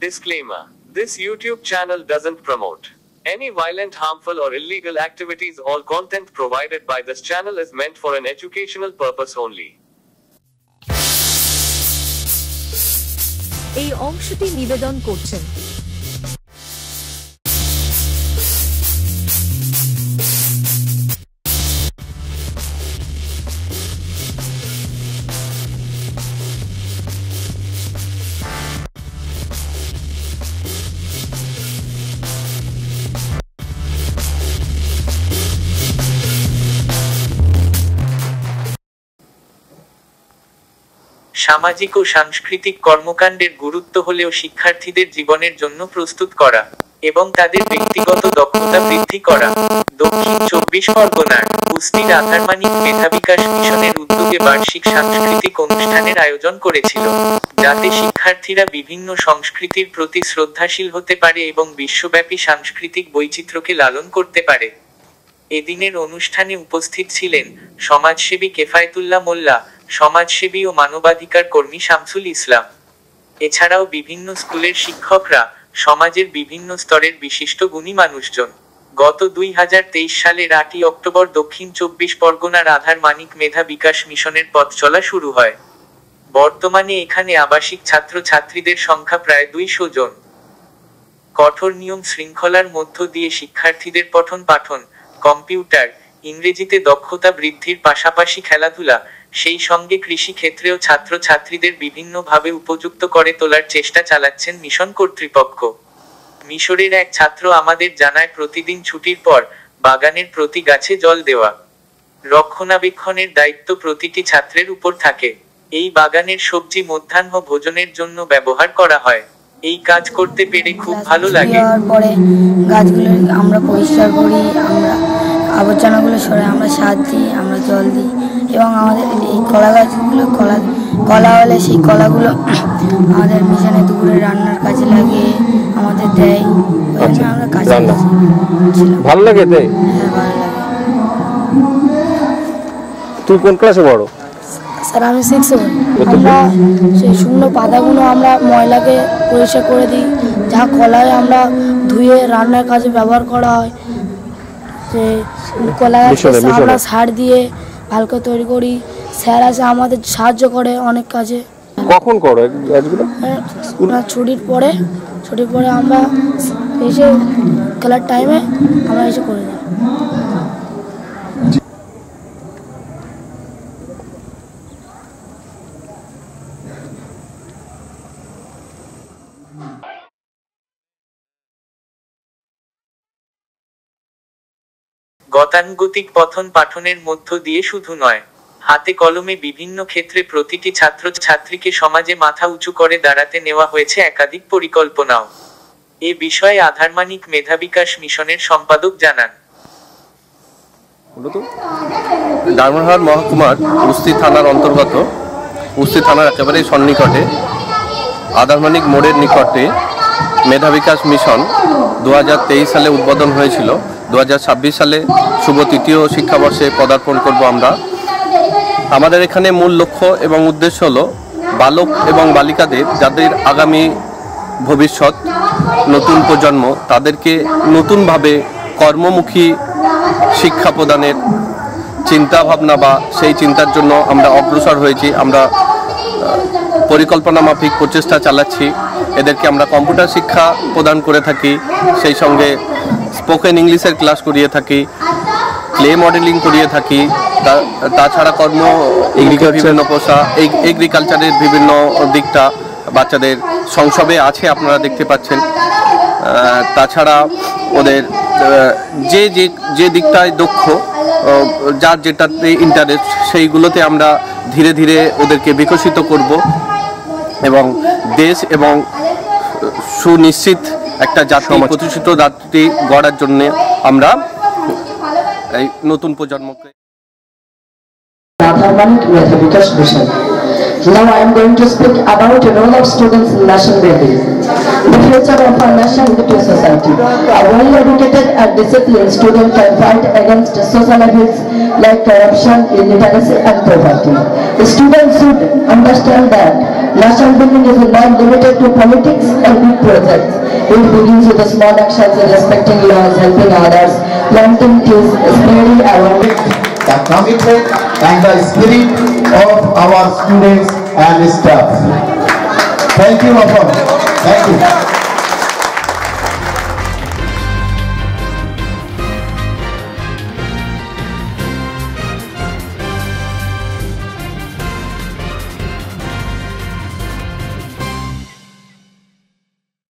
Disclaimer: this YouTube channel doesn't promote any violent, harmful, or illegal activities. All content provided by this channel is meant for an educational purpose only. এই অংশটি নিবেদন করছেন সামাজিক ও সাংস্কৃতিক কর্মকাণ্ডের গুরুত্ব হলেও শিক্ষার্থীদের জীবনের জন্য প্রস্তুত করা এবং তাদের ব্যক্তিগত দক্ষতা বৃদ্ধি করা। দক্ষিণ 24 পরগনার কুস্তির আধারমানিক মেধাবিকাশ মিশনের উদ্যোগে বার্ষিক সাংস্কৃতিক অনুষ্ঠানের আয়োজন করেছিল, যাতে শিক্ষার্থীরা বিভিন্ন সংস্কৃতির প্রতি শ্রদ্ধাশীল হতে পারে এবং বিশ্বব্যাপী সাংস্কৃতিক বৈচিত্র্যকে লালন করতে পারে। এদিনের অনুষ্ঠানে উপস্থিত ছিলেন সমাজসেবী কেফায়েতুল্লাহ মোল্লা, সমাজসেবী ও মানবাধিকার কর্মী শামসুল ইসলাম। এছাড়াও বিভিন্ন স্কুলের শিক্ষকরা, সমাজের বিভিন্ন স্তরের বিশিষ্ট গুণী মানুষজন। গত 2023 সালের 8ই অক্টোবর দক্ষিণ 24 পরগনার আধার মানিক মেধা বিকাশ মিশনের পথ চলা শুরু হয়। বর্তমানে এখানে আবাসিক ছাত্র ছাত্রীদের সংখ্যা প্রায় 200 জন। কঠোর নিয়ম শৃঙ্খলার মধ্য দিয়ে শিক্ষার্থীদের পঠন পাঠন, কম্পিউটার, ইংরেজিতে দক্ষতা বৃদ্ধির পাশাপাশি খেলাধুলা, সেই সঙ্গে কৃষি ক্ষেত্রেও ছাত্র ছাত্রীদের বিভিন্নভাবে উপযুক্ত করে তোলার চেষ্টা চালাচ্ছেন মিশন কর্তৃপক্ষ। মিশরের এক ছাত্র আমাদের জানায়, প্রতিদিন ছুটির পর বাগানের প্রতি গাছে জল দেওয়া, রক্ষণাবেক্ষণের দায়িত্ব প্রতিটি ছাত্রের উপর থাকে। এই বাগানের সবজি মধ্যাহ্ন ভোজনের জন্য ব্যবহার করা হয়। এই কাজ করতে পেরে খুব ভালো লাগে। পরে গাছগুলো আমরা পরিষ্কার করি, আমরা আবর্জনাগুলো সরে আমরা সার দিই, আমরা জল দিই এবং আমাদের এই কলা গাছগুলো কলা হলে সেই কলাগুলো আমাদের মিশনে দুপুরে রান্নার কাজে লাগে, আমাদের দেয়। আমরা কাজে ভালো লাগে। হ্যাঁ, ভালো লাগে। তুই কোন ক্লাসে পড়ো? স্যার আমি 6 আমরা সেই শুকনো পাতাগুলো আমরা ময়লাকে পরিষ্কার করে দিই, যা কলায় আমরা ধুয়ে রান্নার কাজে ব্যবহার করা হয়। যে কলা আমরা সার দিয়ে ভালো করে তৈরি করি। স্যার আছে আমাদের সাহায্য করে অনেক কাজে। কখন করো গাছগুলো? ছুটির পরে আমরা এসে খেলার টাইমে আমরা এসে করে দিই। গতানুগতিক পঠন পাঠনের মধ্য দিয়ে শুধু নয়, হাতে কলমে বিভিন্ন ক্ষেত্রে প্রতিটি ছাত্র ছাত্রীকে সমাজে মাথা উঁচু করে দাঁড়াতে নেওয়া হয়েছে একাধিক পরিকল্পনাও। এ বিষয়ে আধারমানিক মেধাবিকাশ মিশনের সম্পাদক জানান, ডায়মন্ডহাট মহকুমার কুস্তি থানার অন্তর্গত, কুস্তি থানার একেবারে সন্নিকটে আধারমানিক মোড়ের নিকটে মেধাবিকাশ মিশন 2023 সালে উদ্বোধন হয়েছিল। 2026 সালে শুভ তৃতীয় শিক্ষাবর্ষে পদার্পণ করব আমরা। আমাদের এখানে মূল লক্ষ্য এবং উদ্দেশ্য হলো বালক এবং বালিকাদের, যাদের আগামী ভবিষ্যৎ, নতুন প্রজন্ম, তাদেরকে নতুনভাবে কর্মমুখী শিক্ষা প্রদানের চিন্তা ভাবনা বা সেই চিন্তার জন্য আমরা অগ্রসর হয়েছি। আমরা পরিকল্পনা মাফিক প্রচেষ্টা চালাচ্ছি। এদেরকে আমরা কম্পিউটার শিক্ষা প্রদান করে থাকি, সেই সঙ্গে স্পোকেন ইংলিশের ক্লাস করিয়ে থাকি, ক্লে মডেলিং করিয়ে থাকি। তাছাড়া বিভিন্ন পেশা, এগ্রিকালচারের বিভিন্ন দিকটা বাচ্চাদের সংসবে আছে, আপনারা দেখতে পাচ্ছেন। তাছাড়া ওদের যে দিকটায় দক্ষ, যার যেটাতে ইন্টারেস্ট, সেইগুলোতে আমরা ধীরে ধীরে ওদেরকে বিকশিত করব এবং দেশ এবং সুনিশ্চিত একটা জাতি, প্রতিষ্ঠিত জাতি গড়ার জন্য আমরা এই নতুন প্রজন্মকে আধারমানিক মেধাবিকাশ mission Now I am going to speak about the role of students in nation building. The future of our nation is the society. A well-educated and disciplined student can fight against social evils like corruption, illiteracy and poverty. The students should understand that nation building is not limited to politics and big projects. It begins with the small actions in respecting laws, helping others, planting trees, spreading awareness. The commitment and the spirit of our students and staff. Thank you, Mafam. Thank you.